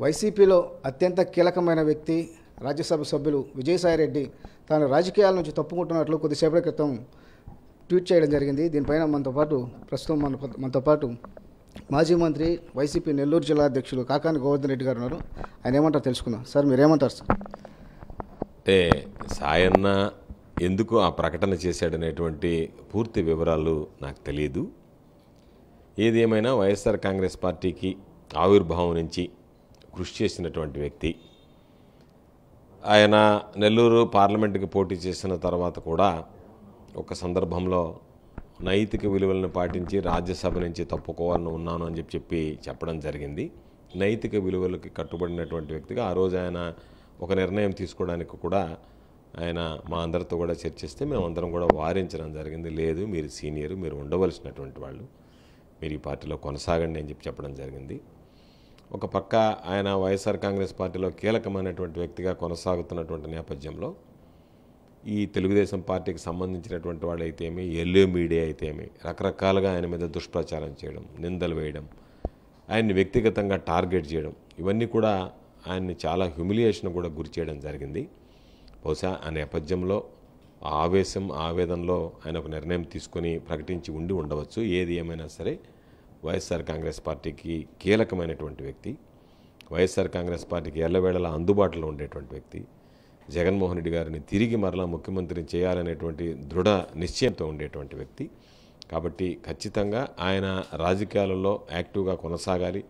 వైసీపీలో అత్యంత కీలకమైన వ్యక్తి రాజ్యసభ సభ్యులు విజయసాయిరెడ్డి తాను రాజకీయాల నుంచి తప్పుకుంటున్నట్లు కొద్దిసేపటి క్రితం ట్వీట్ చేయడం జరిగింది. దీనిపైన ప్రస్తుతం మనతో పాటు మాజీ మంత్రి వైసీపీ నెల్లూరు జిల్లా అధ్యక్షులు కాకాని గోవర్ధన్ రెడ్డి గారు ఉన్నారు. ఆయన ఏమంటారు తెలుసుకుందాం. సార్, మీరేమంటారు సార్? అంటే సాయన్న ఎందుకు ఆ ప్రకటన చేశాడనేటువంటి పూర్తి వివరాలు నాకు తెలియదు. ఏది ఏమైనా వైఎస్ఆర్ కాంగ్రెస్ పార్టీకి ఆవిర్భావం నుంచి కృషి చేసినటువంటి వ్యక్తి. ఆయన నెల్లూరు పార్లమెంటుకి పోటీ చేసిన తర్వాత కూడా ఒక సందర్భంలో నైతిక విలువలను పాటించి రాజ్యసభ నుంచి తప్పుకోవాలని ఉన్నాను అని చెప్పడం జరిగింది. నైతిక విలువలకి కట్టుబడినటువంటి వ్యక్తిగా ఆ రోజు ఆయన ఒక నిర్ణయం తీసుకోవడానికి కూడా ఆయన మా అందరితో కూడా చర్చిస్తే మేమందరం కూడా వారించడం జరిగింది. లేదు, మీరు సీనియర్, మీరు ఉండవలసినటువంటి వాళ్ళు, మీరు ఈ పార్టీలో కొనసాగండి అని చెప్పడం జరిగింది. ఒక పక్క ఆయన వైఎస్ఆర్ కాంగ్రెస్ పార్టీలో కీలకమైనటువంటి వ్యక్తిగా కొనసాగుతున్నటువంటి నేపథ్యంలో ఈ తెలుగుదేశం పార్టీకి సంబంధించినటువంటి వాళ్ళు అయితేమి, ఎల్లో మీడియా అయితేమి రకరకాలుగా ఆయన మీద దుష్ప్రచారం చేయడం, నిందలు వేయడం, ఆయన్ని వ్యక్తిగతంగా టార్గెట్ చేయడం, ఇవన్నీ కూడా ఆయన్ని చాలా హ్యూమిలియేషన్ కూడా గురి చేయడం జరిగింది. బహుశా ఆ నేపథ్యంలో ఆవేశం, ఆవేదనలో ఆయన ఒక నిర్ణయం తీసుకొని ప్రకటించి ఉండవచ్చు. ఏది ఏమైనా సరే వైఎస్ఆర్ కాంగ్రెస్ పార్టీకి కీలకమైనటువంటి వ్యక్తి, వైఎస్ఆర్ కాంగ్రెస్ పార్టీకి ఎల్లవేళలా అందుబాటులో ఉండేటువంటి వ్యక్తి, జగన్మోహన్ రెడ్డి గారిని తిరిగి మరలా ముఖ్యమంత్రిని చేయాలనేటువంటి దృఢ నిశ్చయంతో ఉండేటువంటి వ్యక్తి. కాబట్టి ఖచ్చితంగా ఆయన రాజకీయాలలో యాక్టివ్గా కొనసాగాలి.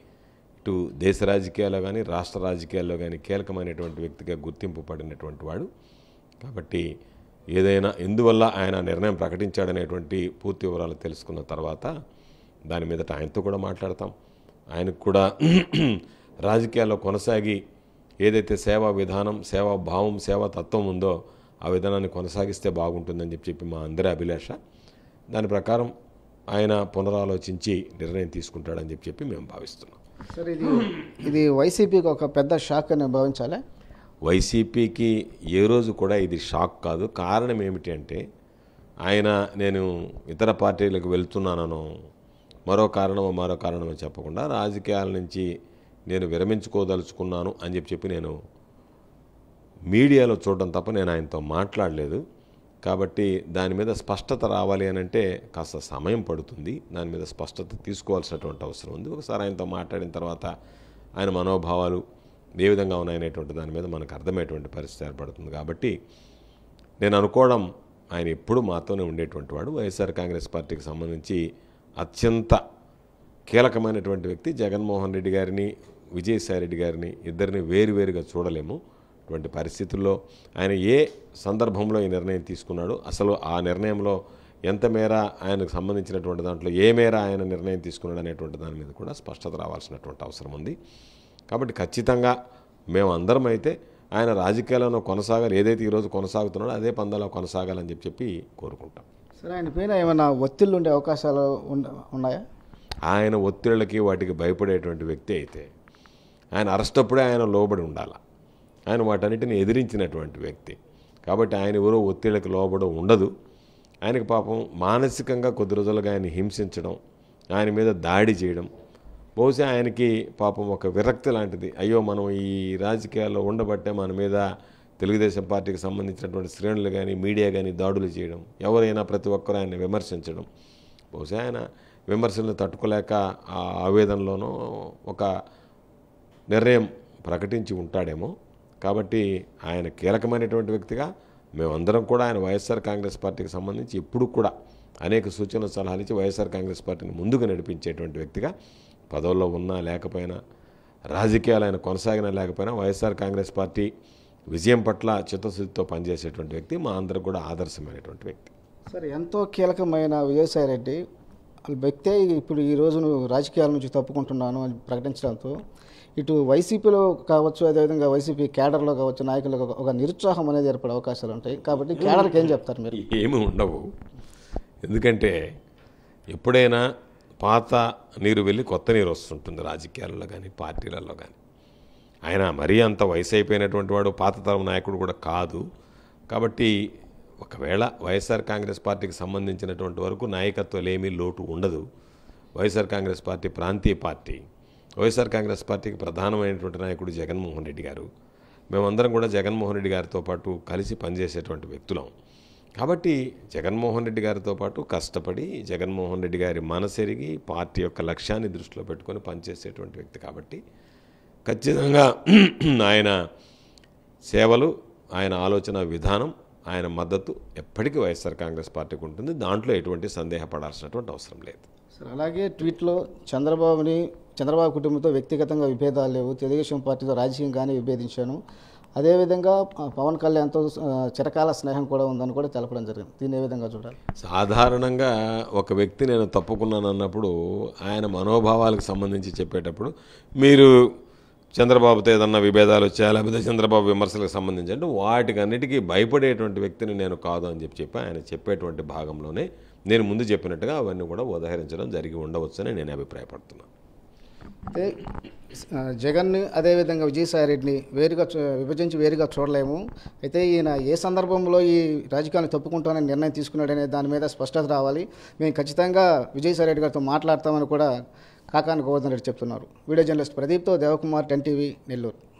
ఇటు దేశ రాజకీయాల్లో కానీ రాష్ట్ర రాజకీయాల్లో కానీ కీలకమైనటువంటి వ్యక్తిగా గుర్తింపు పడినటువంటి వాడు. కాబట్టి ఏదైనా ఎందువల్ల ఆయన నిర్ణయం ప్రకటించాడనేటువంటి పూర్తి వివరాలు తెలుసుకున్న తర్వాత దాని మీదట ఆయనతో కూడా మాట్లాడతాం. ఆయనకు కూడా రాజకీయాల్లో కొనసాగి ఏదైతే సేవా విధానం, సేవా భావం, సేవా తత్వం ఉందో ఆ విధానాన్ని కొనసాగిస్తే బాగుంటుందని చెప్పి మా అందరి అభిలాష. దాని ప్రకారం ఆయన పునరాలోచించి నిర్ణయం తీసుకుంటాడని చెప్పి మేము భావిస్తున్నాం. సార్, ఇది వైసీపీకి ఒక పెద్ద షాక్ అని భావించాలి. వైసీపీకి ఏ రోజు కూడా ఇది షాక్ కాదు. కారణం ఏమిటి అంటే నేను ఇతర పార్టీలకు వెళ్తున్నానో మరో కారణమో చెప్పకుండా రాజకీయాల నుంచి నేను విరమించుకోదలుచుకున్నాను అని చెప్పి నేను మీడియాలో చూడడం తప్ప నేను ఆయనతో మాట్లాడలేదు. కాబట్టి దాని మీద స్పష్టత రావాలి అని అంటే కాస్త సమయం పడుతుంది. దాని మీద స్పష్టత తీసుకోవాల్సినటువంటి అవసరం ఉంది. ఒకసారి ఆయనతో మాట్లాడిన తర్వాత ఆయన మనోభావాలు ఏ విధంగా ఉన్నాయనేటువంటి దాని మీద మనకు అర్థమయ్యేటువంటి పరిస్థితి ఏర్పడుతుంది. కాబట్టి నేను అనుకోవడం ఆయన ఎప్పుడు మాతోనే ఉండేటువంటి వాడు. వైఎస్ఆర్ కాంగ్రెస్ పార్టీకి సంబంధించి అత్యంత కీలకమైనటువంటి వ్యక్తి. జగన్మోహన్ రెడ్డి గారిని, విజయసాయిరెడ్డి గారిని ఇద్దరిని వేరువేరుగా చూడలేము. అటువంటి పరిస్థితుల్లో ఆయన ఏ సందర్భంలో ఈ నిర్ణయం తీసుకున్నాడు, అసలు ఆ నిర్ణయంలో ఎంత మేర ఆయనకు సంబంధించినటువంటి దాంట్లో ఏ మేర ఆయన నిర్ణయం తీసుకున్నాడు అనేటువంటి దాని మీద కూడా స్పష్టత రావాల్సినటువంటి అవసరం ఉంది. కాబట్టి ఖచ్చితంగా మేమందరం అయితే ఆయన రాజకీయాలను కొనసాగాలి, ఏదైతే ఈరోజు కొనసాగుతున్నాడో అదే పందాలో కొనసాగాలని చెప్పి కోరుకుంటాం. సరే, ఆయన పైన ఏమైనా ఒత్తిళ్ళు ఉండే అవకాశాలు ఉన్నాయా? ఆయన ఒత్తిళ్ళకి వాటికి భయపడేటువంటి వ్యక్తి అయితే ఆయన అరెస్ట్ అప్పుడే ఆయన లోబడి ఉండాలి. ఆయన వాటన్నిటిని ఎదిరించినటువంటి వ్యక్తి. కాబట్టి ఆయన ఎవరో ఒత్తిళ్ళకి లోబడి ఉండదు. ఆయనకి పాపం మానసికంగా కొద్ది రోజులుగా ఆయన హింసించడం, ఆయన మీద దాడి చేయడం బహుశా ఆయనకి పాపం ఒక విరక్తి లాంటిది. అయ్యో, మనం ఈ రాజకీయాల్లో ఉండబట్టే మన మీద తెలుగుదేశం పార్టీకి సంబంధించినటువంటి శ్రేణులు కానీ మీడియా కానీ దాడులు చేయడం, ఎవరైనా ప్రతి ఒక్కరూ ఆయన విమర్శించడం, బహుశా ఆయన విమర్శలను తట్టుకోలేక ఆ ఆవేదనలోనూ ఒక నిర్ణయం ప్రకటించి ఉంటాడేమో. కాబట్టి ఆయన కీలకమైనటువంటి వ్యక్తిగా మేమందరం కూడా ఆయన వైఎస్ఆర్ కాంగ్రెస్ పార్టీకి సంబంధించి ఎప్పుడు కూడా అనేక సూచనలు సలహాలు ఇచ్చి వైఎస్ఆర్ కాంగ్రెస్ పార్టీని ముందుకు నడిపించేటువంటి వ్యక్తిగా, పదవుల్లో ఉన్నా లేకపోయినా, రాజకీయాలు ఆయన కొనసాగినా లేకపోయినా వైఎస్ఆర్ కాంగ్రెస్ పార్టీ విజయం పట్ల చిత్తశుద్ధితో పనిచేసేటువంటి వ్యక్తి, మా అందరికి కూడా ఆదర్శమైనటువంటి వ్యక్తి. సరే, ఎంతో కీలకమైన విజయసాయిరెడ్డి వ్యక్తే ఇప్పుడు ఈరోజు రాజకీయాల నుంచి తప్పుకుంటున్నాను అని ప్రకటించడంతో ఇటు వైసీపీలో కావచ్చు, అదేవిధంగా వైసీపీ క్యాడర్లో కావచ్చు, నాయకులకు ఒక నిరుత్సాహం అనేది ఏర్పడే అవకాశాలు ఉంటాయి. కాబట్టి క్యాడర్కి ఏం చెప్తారు మీరు? ఏమి ఉండవు. ఎందుకంటే ఎప్పుడైనా పాత నీరు వెళ్ళి కొత్త నీరు వస్తుంటుంది రాజకీయాలలో కానీ పార్టీలలో కానీ. ఆయన మరీ అంత వయసు అయిపోయినటువంటి వాడు పాత తరం నాయకుడు కూడా కాదు. కాబట్టి ఒకవేళ వైఎస్ఆర్ కాంగ్రెస్ పార్టీకి సంబంధించినటువంటి వరకు నాయకత్వాలు ఏమీ లోటు ఉండదు. వైఎస్ఆర్ కాంగ్రెస్ పార్టీ ప్రాంతీయ పార్టీ. వైఎస్ఆర్ కాంగ్రెస్ పార్టీకి ప్రధానమైనటువంటి నాయకుడు జగన్మోహన్ రెడ్డి గారు. మేమందరం కూడా జగన్మోహన్ రెడ్డి గారితో పాటు కలిసి పనిచేసేటువంటి వ్యక్తులం. కాబట్టి జగన్మోహన్ రెడ్డి గారితో పాటు కష్టపడి జగన్మోహన్ రెడ్డి గారి మనసెరిగి పార్టీ యొక్క లక్ష్యాన్ని దృష్టిలో పెట్టుకొని పనిచేసేటువంటి వ్యక్తి కాబట్టి ఖచ్చితంగా ఆయన సేవలు, ఆయన ఆలోచన విధానం, ఆయన మద్దతు ఎప్పటికీ వైఎస్ఆర్ కాంగ్రెస్ పార్టీకి ఉంటుంది. దాంట్లో ఎటువంటి సందేహపడాల్సినటువంటి అవసరం లేదు. సార్, అలాగే ట్వీట్లో చంద్రబాబు కుటుంబంతో వ్యక్తిగతంగా విభేదాలు లేవు, తెలుగుదేశం పార్టీతో రాజకీయంగానే విభేదించాను, అదేవిధంగా పవన్ కళ్యాణ్తో చిరకాల స్నేహం కూడా ఉందని కూడా తెలపడం జరిగింది. దీన్ని ఏ విధంగా చూడాలి? సాధారణంగా ఒక వ్యక్తి నేను తప్పుకున్నాను అన్నప్పుడు ఆయన మనోభావాలకు సంబంధించి చెప్పేటప్పుడు మీరు చంద్రబాబుతో ఏదన్నా విభేదాలు వచ్చాయా లేకపోతే చంద్రబాబు విమర్శలకు సంబంధించి అంటే వాటికి అన్నిటికీ భయపడేటువంటి వ్యక్తిని నేను కాదు అని చెప్పి ఆయన చెప్పేటువంటి భాగంలోనే నేను ముందు చెప్పినట్టుగా అవన్నీ కూడా ఉదహరించడం జరిగి ఉండవచ్చని నేను అభిప్రాయపడుతున్నాను. అయితే జగన్ని అదేవిధంగా విజయసాయిరెడ్డిని విభజించి వేరుగా చూడలేము. అయితే ఈయన ఏ సందర్భంలో ఈ రాజకీయాన్ని తప్పుకుంటానని నిర్ణయం తీసుకున్నాడనే దాని మీద స్పష్టత రావాలి. మేము ఖచ్చితంగా విజయసాయిరెడ్డి గారితో మాట్లాడతామని కూడా కాకాని గోవర్ధన్ రెడ్డి చెప్తున్నారు. వీడియో జర్నలిస్ట్ ప్రదీప్తో దేవకుమార్, 10 టీవీ, నెల్లూరు.